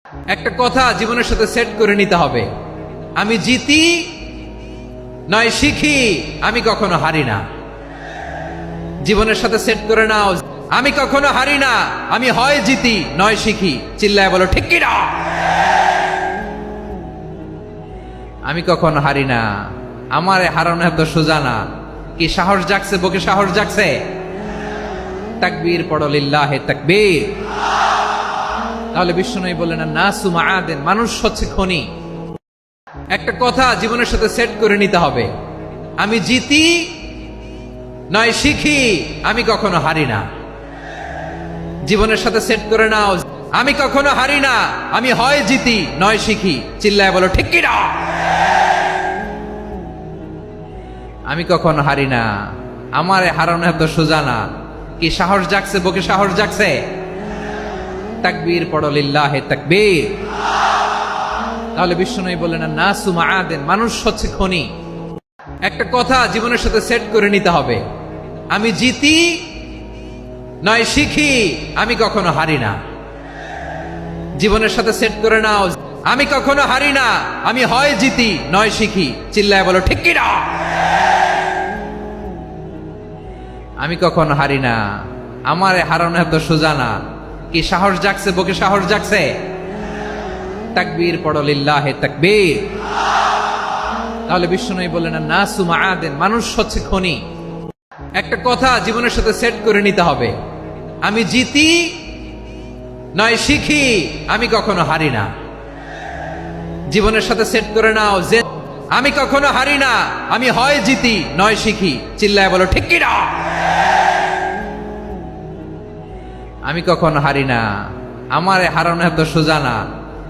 একটা কথা জীবনের সাথে সেট করে নিতে হবে, আমি জিতি নয় শিখি, আমি কখনো হারি না। জীবনের সাথে সেট করে নাও, আমি কখনো হারি না, আমি হয় জিতি নয় শিখি। চিল্লায় বলো ঠিক কি না? আমি কখনো হারি না, আমারে হারানো এত সোজা না। কি সাহস জাগছে, বুকে সাহস জাগছে? তাকবীর পড়ো, লিল্লাহে তাকবীর। তাহলে বিষ্ণু বললেন নাসু মাআদেন, মানুষ হচ্ছে খনি। একটা কথা জীবনের সাথে সেট করে নিতে হবে, আমি জিতি নয় শিখি, আমি কখনো হারি না। জীবনের সাথে সেট করে নাও, আমি কখনো হারি না, আমি হয় জিতি নয় শিখি। চিল্লায় বলো ঠিক কি না? আমি কখনো হারি না, আমারে হারানো এত সোজা না। কি সাহস জাগছে, বুকে সাহস জাগছে? তাকবীর পড়ো, লিল্লাহে তাকবীর। তাহলে বিষ্ণু বললেন নাসু মাআদেন, মানুষ হচ্ছে খনি। একটা কথা জীবনের সাথে সেট করে নিতে হবে, আমি জিতি নয় শিখি, আমি কখনো হারি না। জীবনের সাথে সেট করে নাও, আমি কখনো হারি না, আমি হয় জিতি নয় শিখি। চিল্লায় বলো ঠিক কি না? আমি কখনো হারি না, আমারে হারানো এত সোজা না। কি সাহস জাগছে, বুকে সাহস জাগছে? তাকবীর পড়ো, লিল্লাহে তাকবীর। তাহলে বিষ্ণু বললেন নাসু মাআদেন, মানুষ হচ্ছে খনি। একটা কথা জীবনের সাথে সেট করে নিতে হবে, আমি জিতি নয় শিখি, আমি কখনো হারি না। জীবনের সাথে সেট করে নাও, যে আমি কখনো হারি না, আমি হয় জিতি নয় শিখি। চিল্লায় বলো ঠিক কি না? আমি কখনো হারি না, আমারে হারানো এত সোজা না।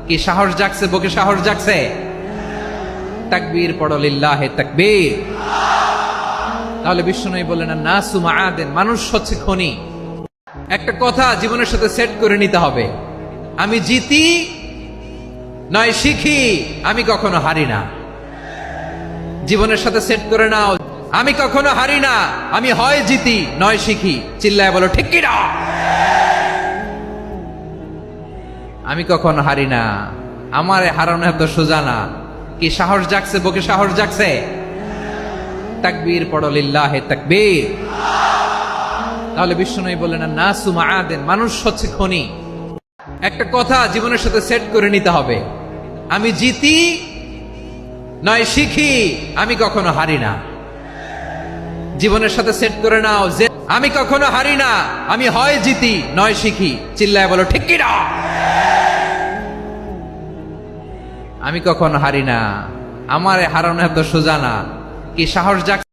কি সাহস জাগছে, বুকে সাহস জাগছে? তাকবীর পড়ো, লিল্লাহে তাকবীর। তাহলে বিষ্ণু বললেন নাসু মাআদেন, মানুষ হচ্ছে খনি। একটা কথা জীবনের সাথে সেট করে নিতে হবে, আমি জিতি নয় শিখি, আমি কখনো হারি না। জীবনের সাথে সেট করে নাও, আমি কখনো হারি না, আমি হয় জিতি নয় শিখি। চিল্লায় বলো ঠিক কি না? আমি কখনো হারি না, আমারে হারানো এত সোজা না। কি সাহস জাগছে, বুকে সাহস জাগছে? তাকবীর পড়ো, লিল্লাহে তাকবীর। তাহলে বিষ্ণু বললেন নাসু মাআদেন, মানুষ হচ্ছে খনি। একটা কথা জীবনের সাথে সেট করে নিতে হবে, আমি জিতি নয় শিখি, আমি কখনো হারি না। জীবনের সাথে সেট করে নাও, যে আমি কখনো হারি না, আমি হয় জিতি নয় শিখি। চিল্লায় বলো ঠিক কি না? আমি কখনো হারি না, আমারে হারানো এত সোজা না। কি সাহস জাগছে?